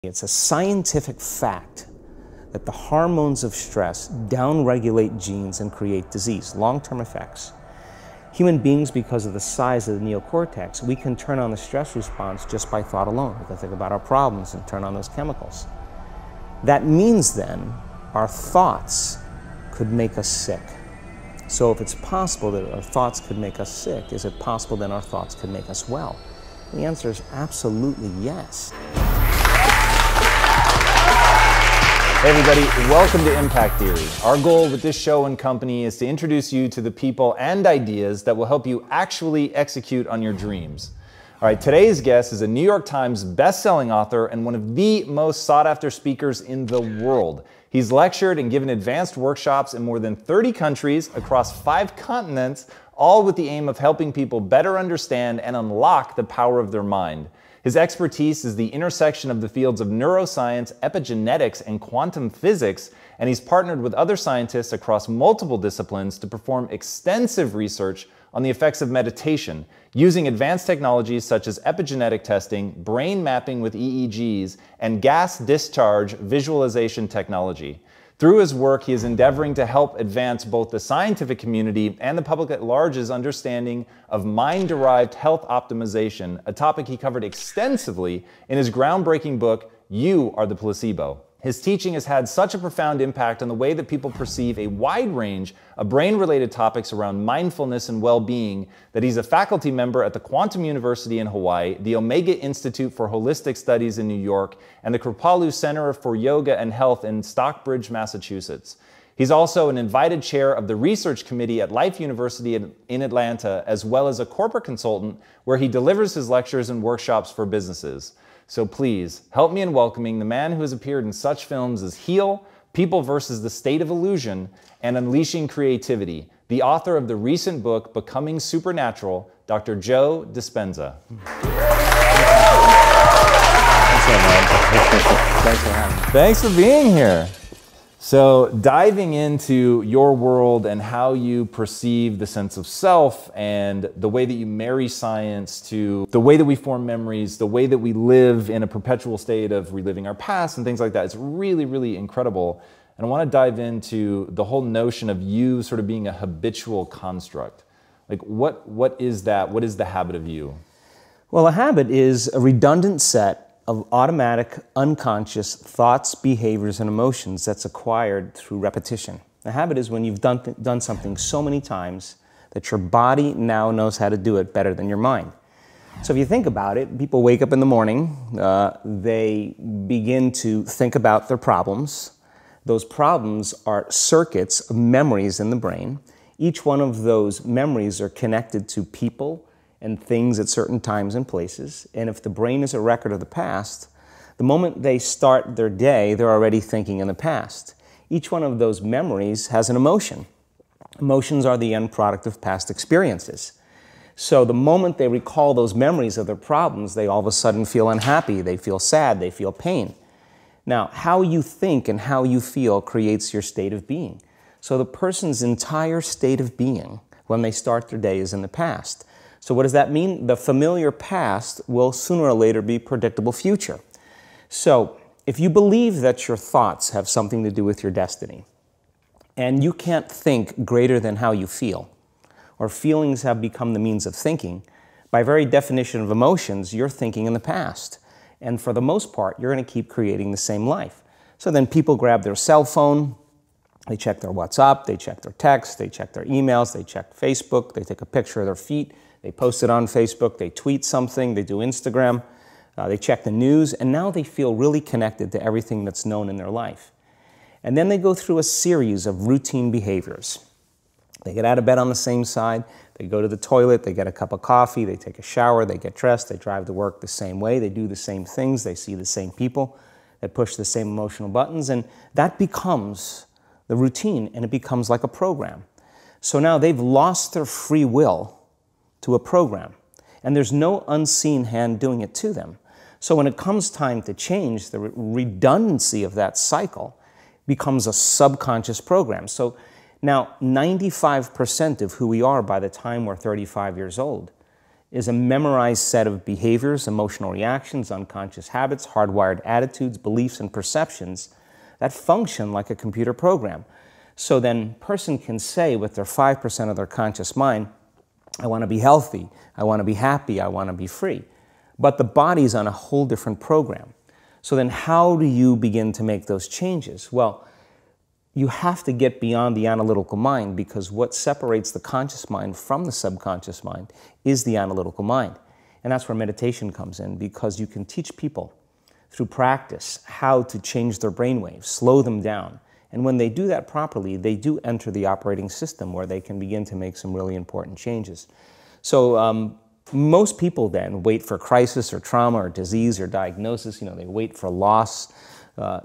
It's a scientific fact that the hormones of stress downregulate genes and create disease, long-term effects. Human beings, because of the size of the neocortex, we can turn on the stress response just by thought alone. We can think about our problems and turn on those chemicals. That means then our thoughts could make us sick. So if it's possible that our thoughts could make us sick, is it possible then our thoughts could make us well? The answer is absolutely yes. Hey everybody, welcome to Impact Theory. Our goal with this show and company is to introduce you to the people and ideas that will help you actually execute on your dreams. All right, today's guest is a New York Times best-selling author and one of the most sought-after speakers in the world. He's lectured and given advanced workshops in more than 30 countries across 5 continents, all with the aim of helping people better understand and unlock the power of their mind. His expertise is the intersection of the fields of neuroscience, epigenetics, and quantum physics, and he's partnered with other scientists across multiple disciplines to perform extensive research on the effects of meditation, using advanced technologies such as epigenetic testing, brain mapping with EEGs, and gas discharge visualization technology. Through his work, he is endeavoring to help advance both the scientific community and the public at large's understanding of mind-derived health optimization, a topic he covered extensively in his groundbreaking book, You Are the Placebo. His teaching has had such a profound impact on the way that people perceive a wide range of brain-related topics around mindfulness and well-being that he's a faculty member at the Quantum University in Hawaii, the Omega Institute for Holistic Studies in New York, and the Kripalu Center for Yoga and Health in Stockbridge, Massachusetts. He's also an invited chair of the research committee at Life University in Atlanta, as well as a corporate consultant where he delivers his lectures and workshops for businesses. So please, help me in welcoming the man who has appeared in such films as Heal, People versus the State of Illusion, and Unleashing Creativity, the author of the recent book, Becoming Supernatural, Dr. Joe Dispenza. Thanks for having me. Thanks for being here. So diving into your world and how you perceive the sense of self and the way that you marry science to the way that we form memories, the way that we live in a perpetual state of reliving our past and things like that, it's really, really incredible. And I want to dive into the whole notion of you sort of being a habitual construct. Like what is that? What is the habit of you? Well, a habit is a redundant set of automatic, unconscious thoughts, behaviors, and emotions that's acquired through repetition. A habit is when you've done something so many times that your body now knows how to do it better than your mind. So if you think about it, people wake up in the morning, they begin to think about their problems. Those problems are circuits of memories in the brain. Each one of those memories are connected to people and things at certain times and places. And if the brain is a record of the past, the moment they start their day, they're already thinking in the past. Each one of those memories has an emotion. Emotions are the end product of past experiences. So the moment they recall those memories of their problems, they all of a sudden feel unhappy, they feel sad, they feel pain. Now, how you think and how you feel creates your state of being. So the person's entire state of being when they start their day is in the past. So what does that mean? The familiar past will sooner or later be predictable future. So if you believe that your thoughts have something to do with your destiny, and you can't think greater than how you feel, or feelings have become the means of thinking, by very definition of emotions, you're thinking in the past. And for the most part, you're going to keep creating the same life. So then people grab their cell phone, they check their WhatsApp, they check their text, they check their emails, they check Facebook, they take a picture of their feet, they post it on Facebook, they tweet something, they do Instagram, they check the news, and now they feel really connected to everything that's known in their life. And then they go through a series of routine behaviors. They get out of bed on the same side, they go to the toilet, they get a cup of coffee, they take a shower, they get dressed, they drive to work the same way, they do the same things, they see the same people, they push the same emotional buttons, and that becomes the routine, and it becomes like a program. So now they've lost their free will to a program, and there's no unseen hand doing it to them. So when it comes time to change, the redundancy of that cycle becomes a subconscious program. So now 95% of who we are by the time we're 35 years old is a memorized set of behaviors, emotional reactions, unconscious habits, hardwired attitudes, beliefs, and perceptions that function like a computer program. So then a person can say with their 5% of their conscious mind, I want to be healthy, I want to be happy, I want to be free. But the body's on a whole different program. So then how do you begin to make those changes? Well, you have to get beyond the analytical mind, because what separates the conscious mind from the subconscious mind is the analytical mind. And that's where meditation comes in, because you can teach people through practice how to change their brainwaves, slow them down. And when they do that properly, they do enter the operating system where they can begin to make some really important changes. So most people then wait for crisis or trauma or disease or diagnosis. They wait for loss,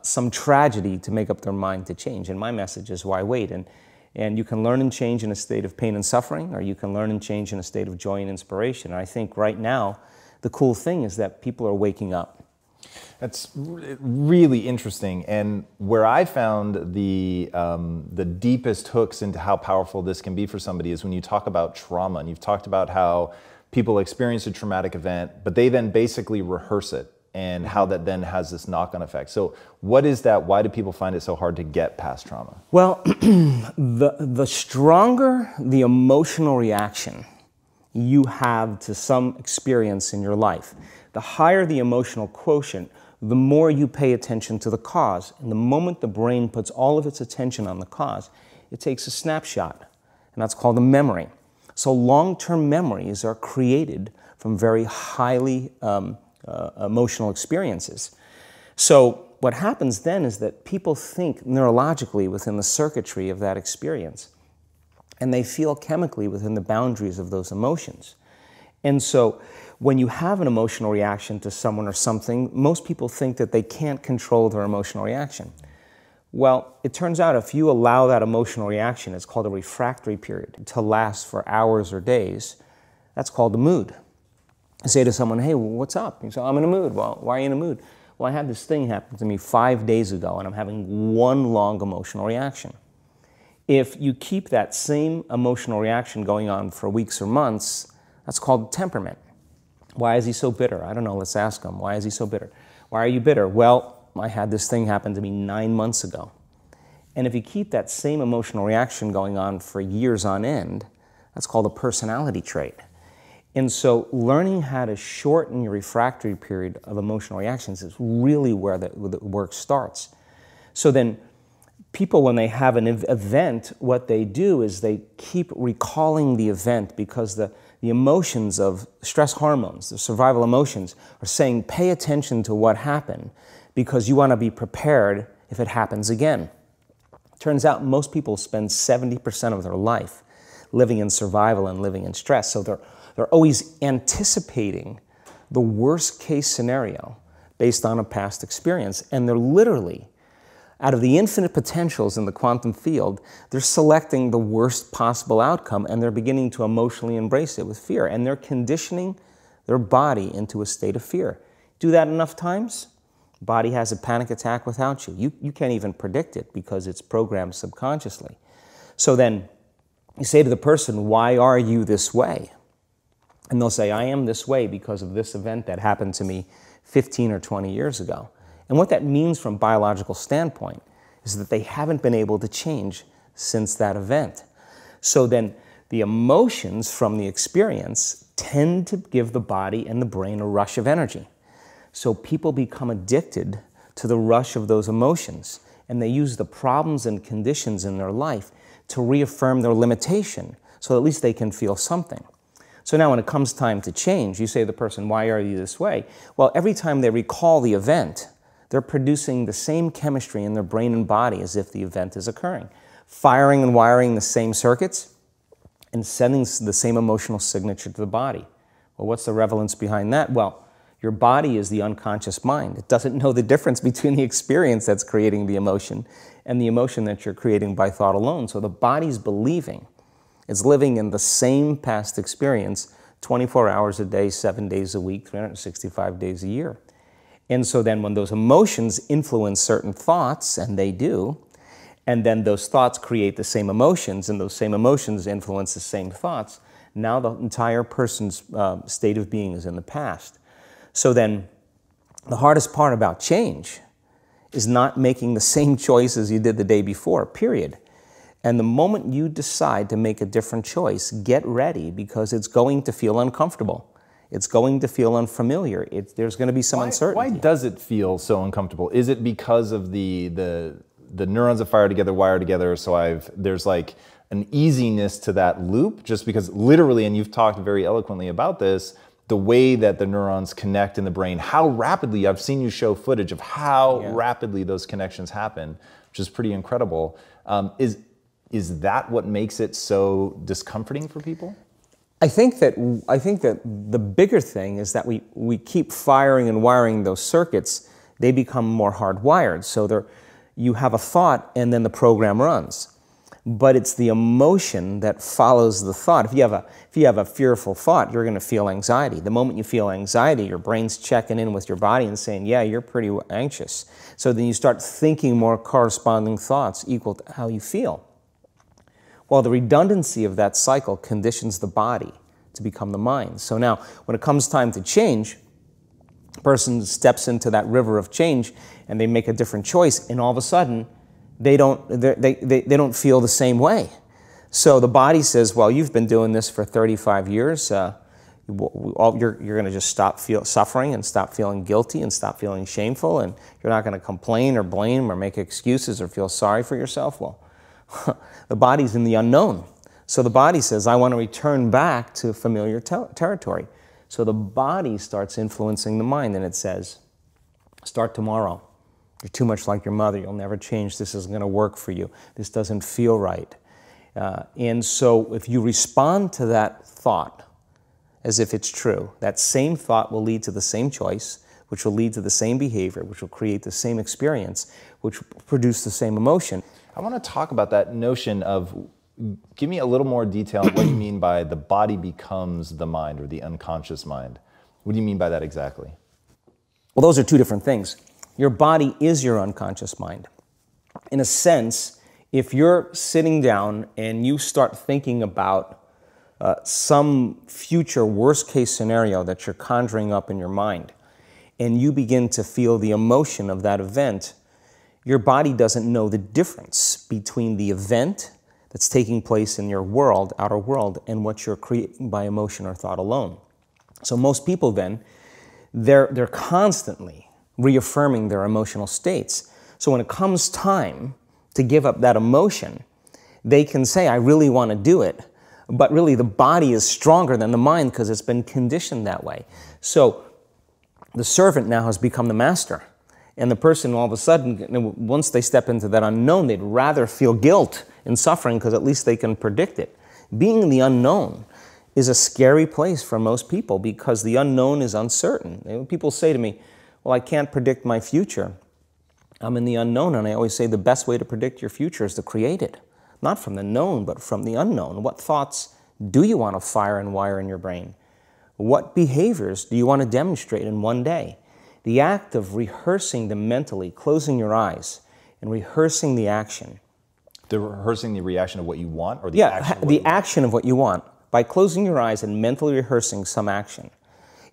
some tragedy to make up their mind to change. And my message is, why wait? And you can learn and change in a state of pain and suffering, or you can learn and change in a state of joy and inspiration. And I think right now, the cool thing is that people are waking up. That's really interesting. And where I found the deepest hooks into how powerful this can be for somebody is when you talk about trauma. And you've talked about how people experience a traumatic event, but they then basically rehearse it, and how that then has this knock-on effect. So what is that? Why do people find it so hard to get past trauma? Well, the stronger the emotional reaction you have to some experience in your life, the higher the emotional quotient, the more you pay attention to the cause. And the moment the brain puts all of its attention on the cause, it takes a snapshot, and that's called a memory. So long-term memories are created from very highly emotional experiences. So what happens then is that people think neurologically within the circuitry of that experience, and they feel chemically within the boundaries of those emotions. And so when you have an emotional reaction to someone or something, most people think that they can't control their emotional reaction. Well, it turns out if you allow that emotional reaction, it's called a refractory period, to last for hours or days, that's called a mood. I say to someone, hey, what's up? You say, I'm in a mood. Well, why are you in a mood? Well, I had this thing happen to me 5 days ago, and I'm having one long emotional reaction. If you keep that same emotional reaction going on for weeks or months, that's called temperament. Why is he so bitter? I don't know, let's ask him. Why is he so bitter? Why are you bitter? Well, I had this thing happen to me 9 months ago. And if you keep that same emotional reaction going on for years on end, that's called a personality trait. And so learning how to shorten your refractory period of emotional reactions is really where the work starts. So then people, when they have an event, what they do is they keep recalling the event, because the emotions of stress hormones, the survival emotions, are saying, pay attention to what happened, because you want to be prepared if it happens again. Turns out most people spend 70% of their life living in survival and living in stress. So they're always anticipating the worst case scenario based on a past experience. And they're literally, out of the infinite potentials in the quantum field, they're selecting the worst possible outcome, and they're beginning to emotionally embrace it with fear. And they're conditioning their body into a state of fear. Do that enough times, the body has a panic attack without you. You can't even predict it because it's programmed subconsciously. So then you say to the person, why are you this way? And they'll say, I am this way because of this event that happened to me 15 or 20 years ago. And what that means from a biological standpoint is that they haven't been able to change since that event. So then the emotions from the experience tend to give the body and the brain a rush of energy. So people become addicted to the rush of those emotions, and they use the problems and conditions in their life to reaffirm their limitation, so at least they can feel something. So now when it comes time to change, you say to the person, why are you this way? Well, every time they recall the event, they're producing the same chemistry in their brain and body as if the event is occurring, firing and wiring the same circuits and sending the same emotional signature to the body. Well, what's the relevance behind that? Well, your body is the unconscious mind. It doesn't know the difference between the experience that's creating the emotion and the emotion that you're creating by thought alone. So the body's believing it's living in the same past experience 24 hours a day, 7 days a week, 365 days a year. And so then when those emotions influence certain thoughts, and they do, and then those thoughts create the same emotions, and those same emotions influence the same thoughts, Now the entire person's state of being is in the past. So then the hardest part about change is not making the same choices you did the day before, period. And the moment you decide to make a different choice, get ready, because it's going to feel uncomfortable. It's going to feel unfamiliar. There's going to be some uncertainty. Why does it feel so uncomfortable? Is it because of the neurons that fire together, wire together, so there's like an easiness to that loop, just because literally, and you've talked very eloquently about this, the way that the neurons connect in the brain, how rapidly, I've seen you show footage of how rapidly those connections happen, which is pretty incredible. Is that what makes it so discomforting for people? I think that the bigger thing is that we keep firing and wiring those circuits. They become more hardwired. So you have a thought and then the program runs. But it's the emotion that follows the thought. If you have a fearful thought, you're going to feel anxiety. The moment you feel anxiety, your brain's checking in with your body and saying, yeah, you're pretty anxious. So then you start thinking more corresponding thoughts equal to how you feel. Well, the redundancy of that cycle conditions the body to become the mind. So now, when it comes time to change, a person steps into that river of change and they make a different choice, and all of a sudden, they don't feel the same way. So the body says, well, you've been doing this for 35 years. You're going to just stop suffering and stop feeling guilty and stop feeling shameful, and you're not going to complain or blame or make excuses or feel sorry for yourself. Well, the body's in the unknown. So the body says, I want to return back to familiar territory. So the body starts influencing the mind, and it says, start tomorrow. You're too much like your mother. You'll never change. This isn't going to work for you. This doesn't feel right. And so if you respond to that thought as if it's true, that same thought will lead to the same choice, which will lead to the same behavior, which will create the same experience, which will produce the same emotion. I want to talk about that notion of, give me a little more detail on what you mean by the body becomes the mind or the unconscious mind. What do you mean by that exactly? Well, those are two different things. Your body is your unconscious mind. In a sense, if you're sitting down and you start thinking about some future worst-case scenario that you're conjuring up in your mind, and you begin to feel the emotion of that event, your body doesn't know the difference between the event that's taking place in your world, outer world, and what you're creating by emotion or thought alone. So most people then, they're constantly reaffirming their emotional states. So when it comes time to give up that emotion, they can say, I really want to do it, but really the body is stronger than the mind because it's been conditioned that way. So the servant now has become the master. And the person all of a sudden, once they step into that unknown, they'd rather feel guilt and suffering because at least they can predict it. Being in the unknown is a scary place for most people because the unknown is uncertain. People say to me, well, I can't predict my future. I'm in the unknown, and I always say the best way to predict your future is to create it. Not from the known, but from the unknown. What thoughts do you want to fire and wire in your brain? What behaviors do you want to demonstrate in one day? The act of rehearsing them mentally, closing your eyes, and rehearsing the action. Rehearsing the reaction of what you want, or the action of what the action of what you want. By closing your eyes and mentally rehearsing some action.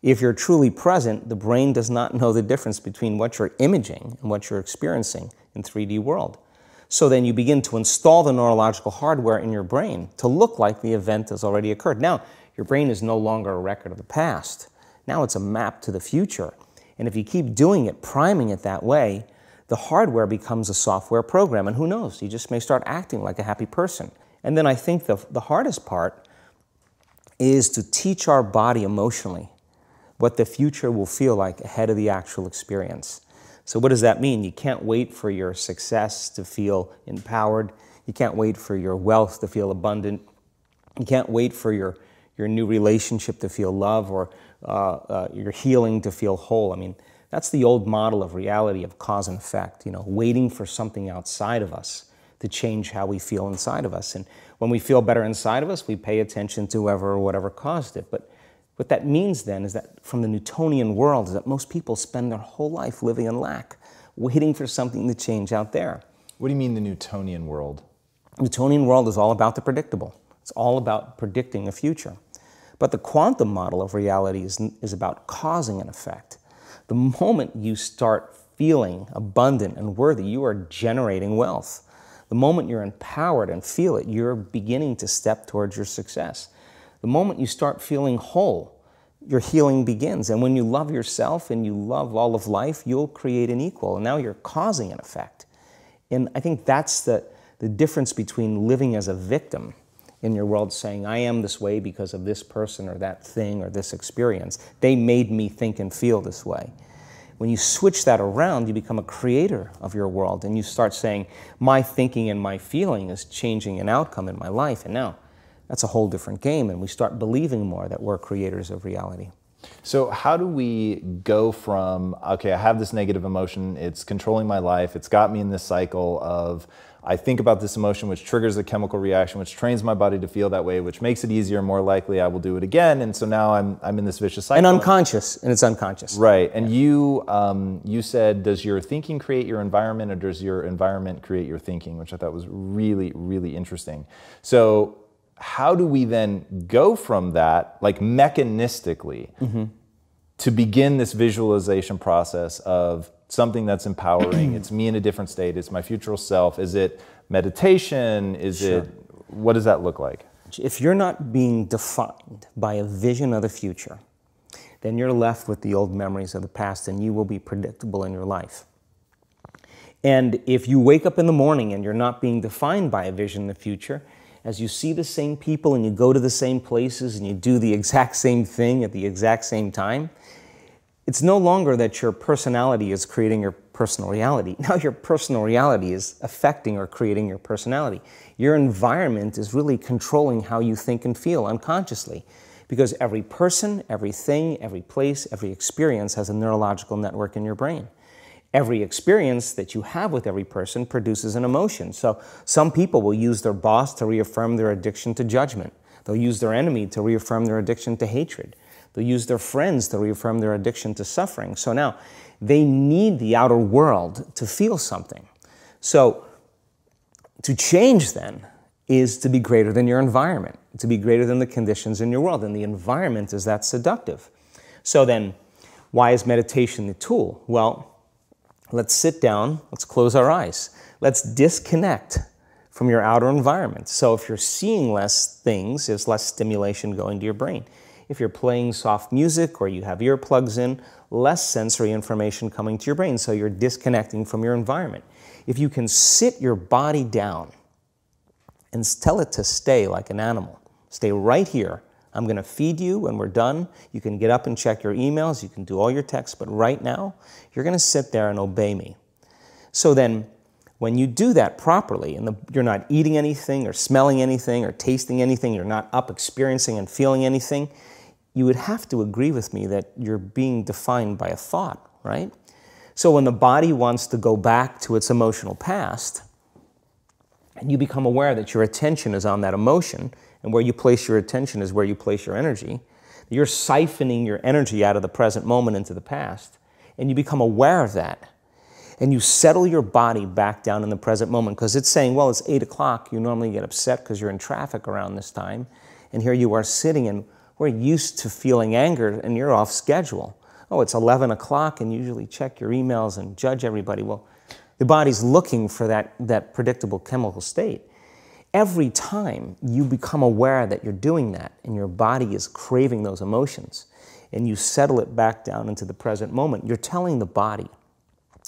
If you're truly present, the brain does not know the difference between what you're imaging and what you're experiencing in 3D world. So then you begin to install the neurological hardware in your brain to look like the event has already occurred. Now, your brain is no longer a record of the past. Now it's a map to the future. And if you keep doing it, priming it that way, the hardware becomes a software program. And who knows, you just may start acting like a happy person. And then I think the hardest part is to teach our body emotionally what the future will feel like ahead of the actual experience. So what does that mean? You can't wait for your success to feel empowered. You can't wait for your wealth to feel abundant. You can't wait for your new relationship to feel love or your healing to feel whole. I mean, that's the old model of reality of cause and effect, waiting for something outside of us to change how we feel inside of us. And when we feel better inside of us, we pay attention to whoever or whatever caused it. But what that means then is that from the Newtonian world is that most people spend their whole life living in lack, waiting for something to change out there. What do you mean the Newtonian world? The Newtonian world is all about the predictable. It's all about predicting a future. But the quantum model of reality is about causing an effect. The moment you start feeling abundant and worthy, you are generating wealth. The moment you're empowered and feel it, you're beginning to step towards your success. The moment you start feeling whole, your healing begins. And when you love yourself and you love all of life, you'll create an equal. And now you're causing an effect. And I think that's the difference between living as a victim in your world, saying, I am this way because of this person or that thing or this experience. They made me think and feel this way. When you switch that around, you become a creator of your world, and you start saying, my thinking and my feeling is changing an outcome in my life. And now that's a whole different game, and we start believing more that we're creators of reality. So how do we go from, okay, I have this negative emotion, it's controlling my life, it's got me in this cycle of, I think about this emotion, which triggers a chemical reaction, which trains my body to feel that way, which makes it easier and more likely I will do it again. And so now I'm in this vicious cycle. And unconscious, and it's unconscious. Right. And you said, does your thinking create your environment, or does your environment create your thinking, which I thought was really, really interesting. So how do we then go from that, like mechanistically, to begin this visualization process of something that's empowering? It's me in a different state. It's my future self. Is it meditation? Is it, what does that look like? If you're not being defined by a vision of the future, then you're left with the old memories of the past, and you will be predictable in your life. And if you wake up in the morning and you're not being defined by a vision in the future, as you see the same people and you go to the same places and you do the exact same thing at the exact same time, it's no longer that your personality is creating your personal reality. Now your personal reality is affecting or creating your personality. Your environment is really controlling how you think and feel unconsciously, because every person, everything, every place, every experience has a neurological network in your brain. Every experience that you have with every person produces an emotion. So some people will use their boss to reaffirm their addiction to judgment. They'll use their enemy to reaffirm their addiction to hatred. They'll use their friends to reaffirm their addiction to suffering. So now they need the outer world to feel something. So to change then is to be greater than your environment, to be greater than the conditions in your world. And the environment is that seductive. So then why is meditation the tool? Well, let's sit down, let's close our eyes. Let's disconnect from your outer environment. So if you're seeing less things, there's less stimulation going to your brain. If you're playing soft music or you have earplugs in, less sensory information coming to your brain, so you're disconnecting from your environment. If you can sit your body down and tell it to stay like an animal, stay right here. I'm going to feed you when we're done. You can get up and check your emails, you can do all your texts, but right now, you're going to sit there and obey me. So then, when you do that properly, and you're not eating anything or smelling anything or tasting anything, you're not up experiencing and feeling anything, you would have to agree with me that you're being defined by a thought, right? So when the body wants to go back to its emotional past, and you become aware that your attention is on that emotion, and where you place your attention is where you place your energy, you're siphoning your energy out of the present moment into the past, and you become aware of that. And you settle your body back down in the present moment, because it's saying, well, it's 8 o'clock. You normally get upset because you're in traffic around this time. And here you are sitting, and we're used to feeling anger, and you're off schedule. Oh, it's 11 o'clock, and you usually check your emails and judge everybody. Well, the body's looking for that predictable chemical state. Every time you become aware that you're doing that, and your body is craving those emotions, and you settle it back down into the present moment, you're telling the body,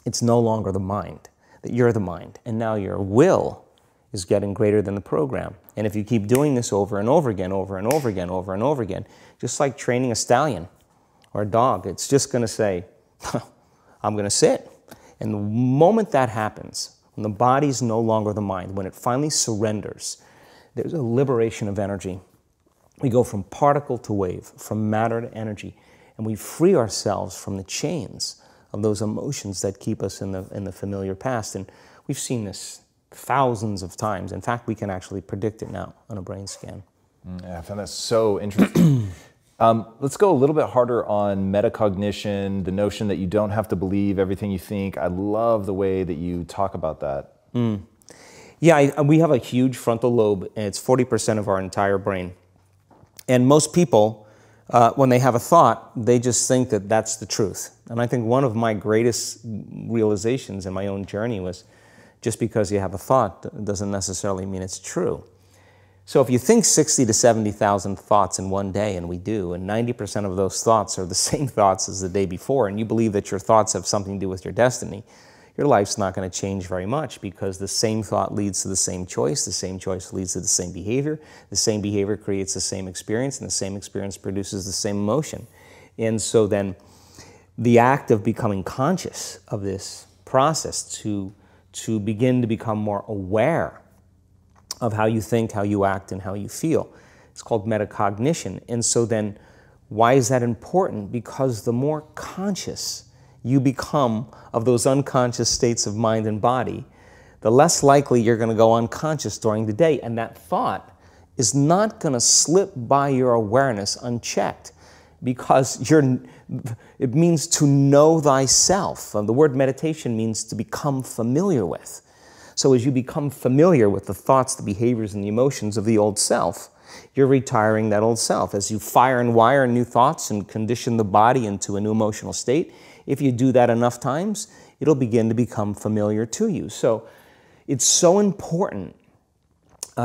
it's no longer the mind, that you're the mind. And now your will is getting greater than the program. And if you keep doing this over and over again, over and over again, over and over again, just like training a stallion or a dog, it's just going to say, I'm going to sit. And the moment that happens, when the body's no longer the mind, when it finally surrenders, there's a liberation of energy. We go from particle to wave, from matter to energy, and we free ourselves from the chains of those emotions that keep us in the familiar past. And we've seen this thousands of times. In fact, we can actually predict it now on a brain scan. Yeah, I found that so interesting. Let's go a little bit harder on metacognition, the notion that you don't have to believe everything you think. I love the way that you talk about that. Yeah, we have a huge frontal lobe, and it's 40% of our entire brain. And most people, when they have a thought, they just think that that's the truth. And I think one of my greatest realizations in my own journey was just because you have a thought doesn't necessarily mean it's true. So if you think 60 to 70,000 thoughts in one day, and we do, and 90% of those thoughts are the same thoughts as the day before, and you believe that your thoughts have something to do with your destiny, your life's not going to change very much, because the same thought leads to the same choice leads to the same behavior creates the same experience, and the same experience produces the same emotion. And so then the act of becoming conscious of this process to begin to become more aware of how you think, how you act, and how you feel. It's called metacognition. And so then, why is that important? Because the more conscious you become of those unconscious states of mind and body, the less likely you're going to go unconscious during the day. And that thought is not going to slip by your awareness unchecked, because it means to know thyself. The word meditation means to become familiar with. So as you become familiar with the thoughts, the behaviors, and the emotions of the old self, you're retiring that old self. As you fire and wire new thoughts and condition the body into a new emotional state, if you do that enough times, it'll begin to become familiar to you. So it's so important,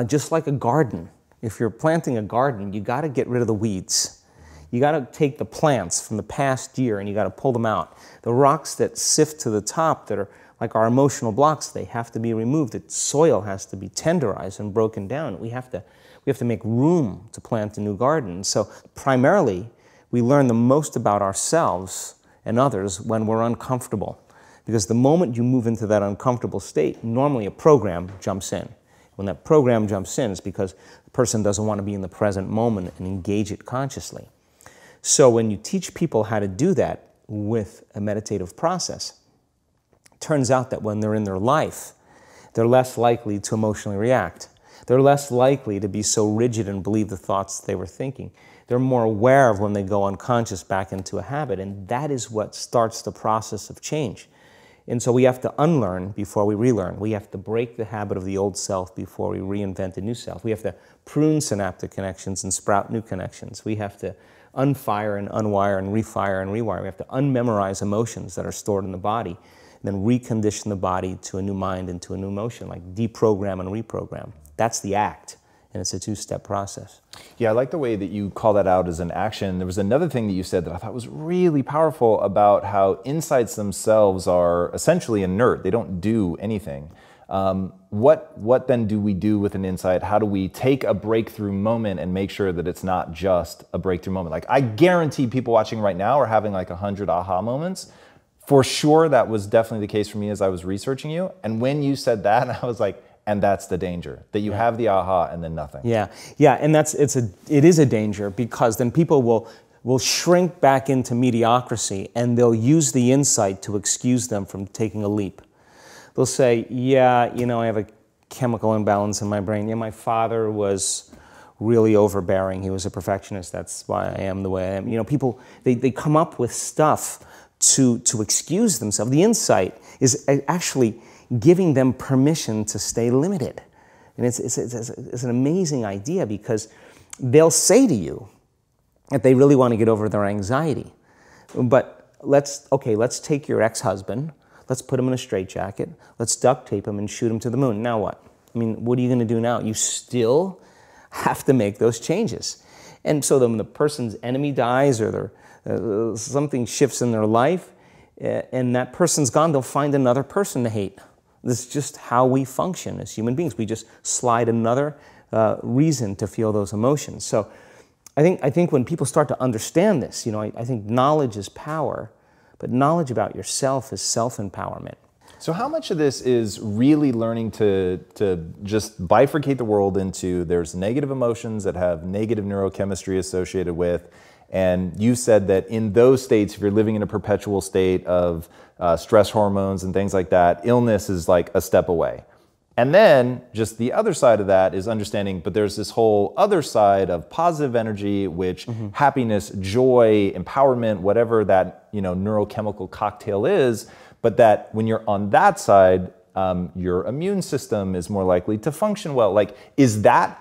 just like a garden. If you're planting a garden, you got to get rid of the weeds. You got to take the plants from the past year and you got to pull them out. The rocks that sift to the top that are like our emotional blocks, they have to be removed. The soil has to be tenderized and broken down. We have to make room to plant a new garden. So primarily, we learn the most about ourselves and others when we're uncomfortable. Because the moment you move into that uncomfortable state, normally a program jumps in. When that program jumps in, it's because the person doesn't want to be in the present moment and engage it consciously. So when you teach people how to do that with a meditative process, it turns out that when they're in their life, they're less likely to emotionally react. They're less likely to be so rigid and believe the thoughts they were thinking. They're more aware of when they go unconscious back into a habit, and that is what starts the process of change. And so we have to unlearn before we relearn. We have to break the habit of the old self before we reinvent a new self. We have to prune synaptic connections and sprout new connections. We have to unfire and unwire and refire and rewire. We have to unmemorize emotions that are stored in the body, and then recondition the body to a new mind and to a new emotion, like deprogram and reprogram. That's the act, and it's a two-step process. Yeah, I like the way that you call that out as an action. There was another thing that you said that I thought was really powerful about how insights themselves are essentially inert. They don't do anything. What then do we do with an insight? How do we take a breakthrough moment and make sure that it's not just a breakthrough moment? Like, I guarantee people watching right now are having like 100 aha moments. For sure, that was definitely the case for me as I was researching you. And when you said that, I was like, and that's the danger, that you have the aha and then nothing. Yeah, and it is a danger, because then people will shrink back into mediocrity, and they'll use the insight to excuse them from taking a leap. They'll say, yeah, you know, I have a chemical imbalance in my brain. Yeah, my father was really overbearing. He was a perfectionist. That's why I am the way I am. You know, people, they come up with stuff to excuse themselves. The insight is actually giving them permission to stay limited. And it's an amazing idea, because they'll say to you that they really want to get over their anxiety. But let's take your ex-husband, let's put him in a straitjacket, let's duct tape him and shoot him to the moon. Now what? I mean, what are you going to do now? You still have to make those changes. And so when the person's enemy dies, or something shifts in their life, and that person's gone, they'll find another person to hate. This is just how we function as human beings. We just slide another reason to feel those emotions. So I think when people start to understand this, you know, I think knowledge is power, but knowledge about yourself is self-empowerment. So how much of this is really learning to just bifurcate the world into there's negative emotions that have negative neurochemistry associated with, and you said that in those states, if you're living in a perpetual state of stress hormones and things like that, illness is like a step away. And then just the other side of that is understanding, but there's this whole other side of positive energy, which happiness, joy, empowerment, whatever that, you know, neurochemical cocktail is, but that when you're on that side, your immune system is more likely to function well. Like, is that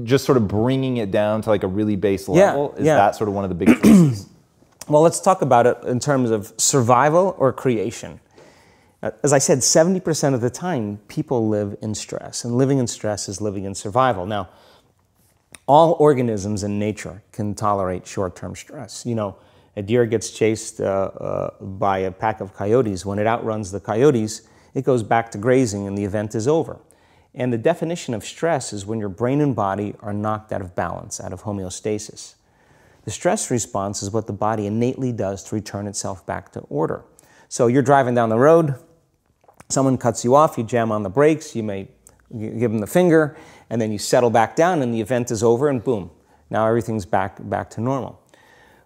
just sort of bringing it down to like a really base level, is yeah. that sort of one of the big pieces? Well, let's talk about it in terms of survival or creation. As I said, 70% of the time, people live in stress, and living in stress is living in survival. Now, all organisms in nature can tolerate short-term stress. You know, a deer gets chased by a pack of coyotes. When it outruns the coyotes, it goes back to grazing and the event is over. And the definition of stress is when your brain and body are knocked out of balance, out of homeostasis. The stress response is what the body innately does to return itself back to order. So you're driving down the road, someone cuts you off, you jam on the brakes, you may give them the finger, and then you settle back down and the event is over and boom, now everything's back to normal.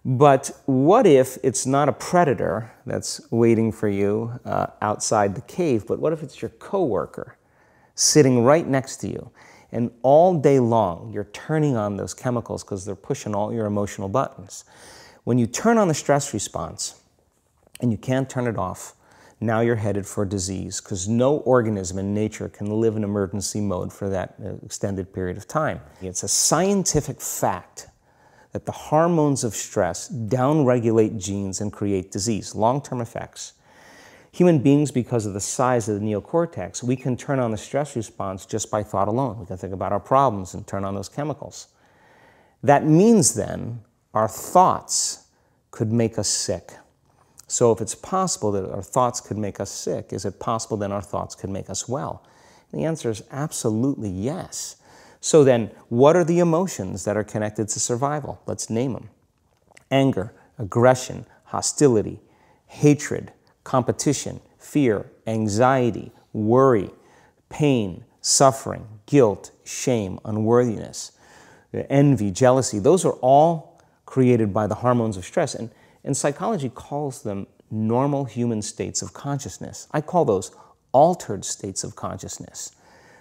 But what if it's not a predator that's waiting for you outside the cave, but what if it's your coworker sitting right next to you? And all day long, you're turning on those chemicals because they're pushing all your emotional buttons. When you turn on the stress response and you can't turn it off, now you're headed for disease because no organism in nature can live in emergency mode for that extended period of time. It's a scientific fact that the hormones of stress downregulate genes and create disease, long-term effects. Human beings, because of the size of the neocortex, we can turn on the stress response just by thought alone. We can think about our problems and turn on those chemicals. That means then our thoughts could make us sick. So if it's possible that our thoughts could make us sick, is it possible then our thoughts could make us well? And the answer is absolutely yes. So then, what are the emotions that are connected to survival? Let's name them. Anger, aggression, hostility, hatred, competition, fear, anxiety, worry, pain, suffering, guilt, shame, unworthiness, envy, jealousy. Those are all created by the hormones of stress. And psychology calls them normal human states of consciousness. I call those altered states of consciousness.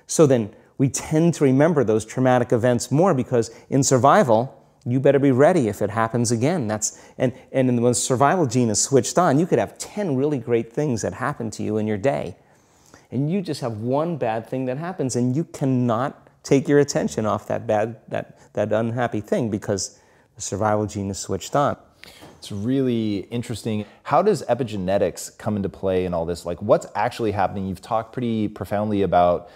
So then we tend to remember those traumatic events more because in survival, you better be ready if it happens again. And when the survival gene is switched on, you could have 10 really great things that happen to you in your day. And you just have one bad thing that happens and you cannot take your attention off that unhappy thing because the survival gene is switched on. It's really interesting. How does epigenetics come into play in all this? Like, what's actually happening? You've talked pretty profoundly about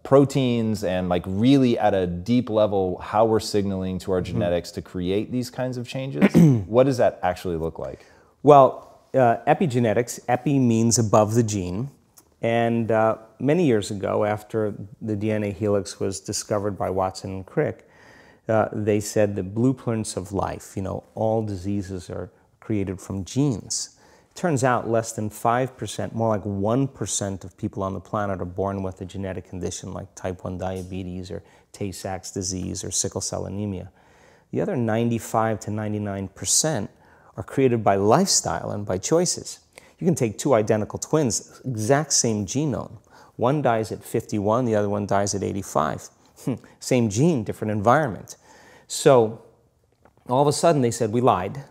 proteins and like really at a deep level how we're signaling to our genetics to create these kinds of changes. What does that actually look like? Well, epigenetics, epi means above the gene. And many years ago, after the DNA helix was discovered by Watson and Crick, they said the blueprints of life, you know, all diseases are created from genes. It turns out less than 5%, more like 1% of people on the planet are born with a genetic condition like type 1 diabetes or Tay-Sachs disease or sickle cell anemia. The other 95 to 99% are created by lifestyle and by choices. You can take two identical twins, exact same genome. One dies at 51, the other one dies at 85. Same gene, different environment. So all of a sudden they said, we lied.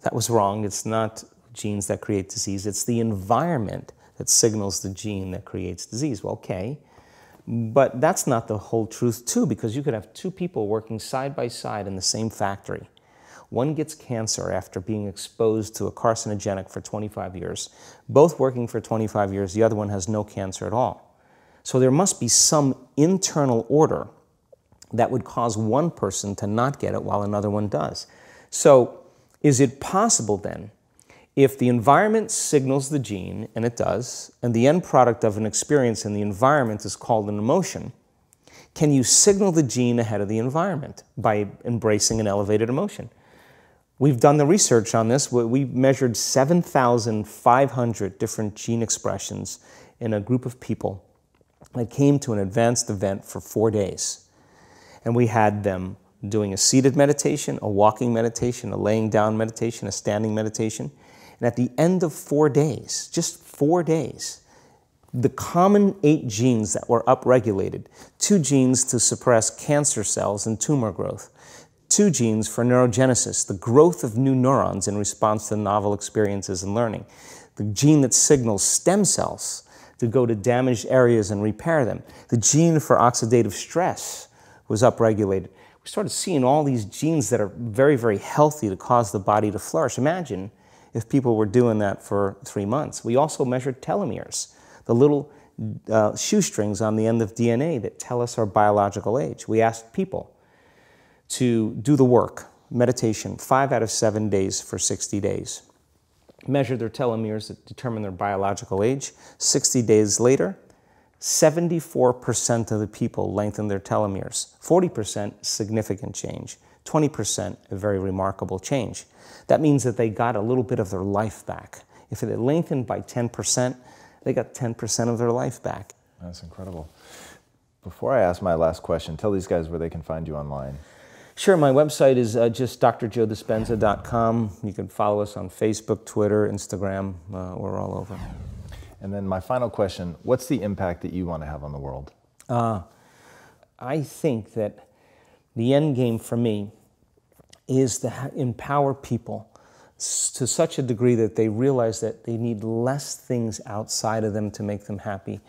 That was wrong. It's not genes that create disease. It's the environment that signals the gene that creates disease. Well, okay. But that's not the whole truth too, because you could have two people working side by side in the same factory. One gets cancer after being exposed to a carcinogenic for 25 years. Both working for 25 years, the other one has no cancer at all. So there must be some internal order that would cause one person to not get it while another one does. So is it possible then, if the environment signals the gene, and it does, and the end product of an experience in the environment is called an emotion, can you signal the gene ahead of the environment by embracing an elevated emotion? We've done the research on this. We've measured 7,500 different gene expressions in a group of people that came to an advanced event for 4 days. And we had them doing a seated meditation, a walking meditation, a laying down meditation, a standing meditation. And at the end of 4 days, just 4 days, the common 8 genes that were upregulated, 2 genes to suppress cancer cells and tumor growth, 2 genes for neurogenesis, the growth of new neurons in response to novel experiences and learning, the gene that signals stem cells to go to damaged areas and repair them, the gene for oxidative stress, was upregulated. We started seeing all these genes that are very, very healthy to cause the body to flourish. Imagine if people were doing that for 3 months. We also measured telomeres, the little shoestrings on the end of DNA that tell us our biological age. We asked people to do the work, meditation, 5 out of 7 days for 60 days. Measure their telomeres that determine their biological age. 60 days later, 74% of the people lengthened their telomeres. 40% significant change. 20% a very remarkable change. That means that they got a little bit of their life back. If it had lengthened by 10%, they got 10% of their life back. That's incredible. Before I ask my last question, tell these guys where they can find you online. Sure, my website is just drjoedispenza.com. You can follow us on Facebook, Twitter, Instagram. We're all over. And then my final question, what's the impact that you want to have on the world? I think that the end game for me is to empower people to such a degree that they realize that they need less things outside of them to make them happy,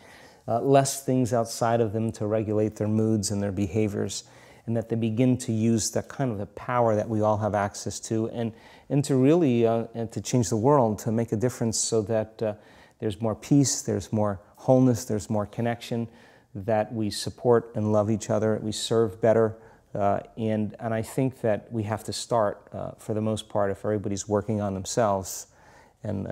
less things outside of them to regulate their moods and their behaviors, and that they begin to use that kind of the power that we all have access to, and to really and to change the world, to make a difference so that there's more peace, there's more wholeness, there's more connection, that we support and love each other, we serve better, and I think that we have to start, for the most part, if everybody's working on themselves and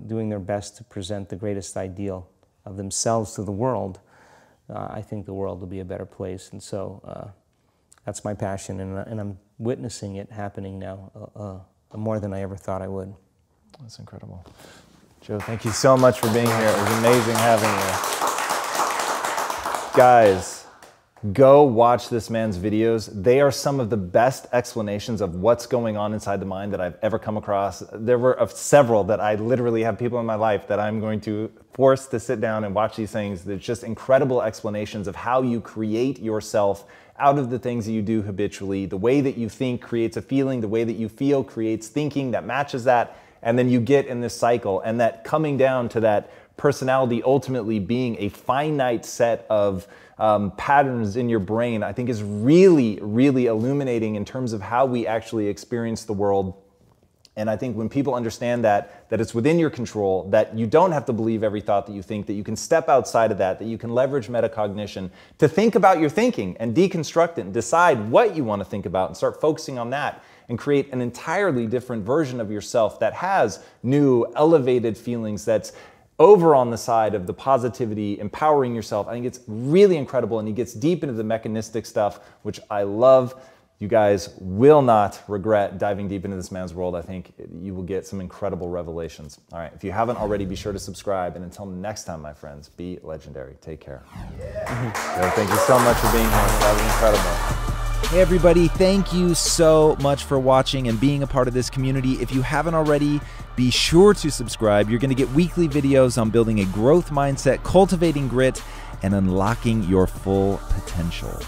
doing their best to present the greatest ideal of themselves to the world, I think the world will be a better place. And so that's my passion, and I'm witnessing it happening now more than I ever thought I would. That's incredible. Joe, thank you so much for being here. It was amazing having you. Guys, go watch this man's videos. They are some of the best explanations of what's going on inside the mind that I've ever come across. There were several that I literally have people in my life that I'm going to force to sit down and watch these things. There's just incredible explanations of how you create yourself out of the things that you do habitually. The way that you think creates a feeling. The way that you feel creates thinking that matches that. And then you get in this cycle, and that coming down to that personality ultimately being a finite set of patterns in your brain, I think is really, really illuminating in terms of how we actually experience the world. And I think when people understand that it's within your control, that you don't have to believe every thought that you think, that you can step outside of that you can leverage metacognition to think about your thinking and deconstruct it and decide what you want to think about and start focusing on that, and create an entirely different version of yourself that has new, elevated feelings, that's over on the side of the positivity, empowering yourself. I think it's really incredible, and he gets deep into the mechanistic stuff, which I love. You guys will not regret diving deep into this man's world. I think you will get some incredible revelations. All right, if you haven't already, be sure to subscribe, and until next time, my friends, be legendary. Take care. Yeah. Thank you so much for being here. That was incredible. Hey everybody, thank you so much for watching and being a part of this community. If you haven't already, be sure to subscribe. You're going to get weekly videos on building a growth mindset, cultivating grit, and unlocking your full potential.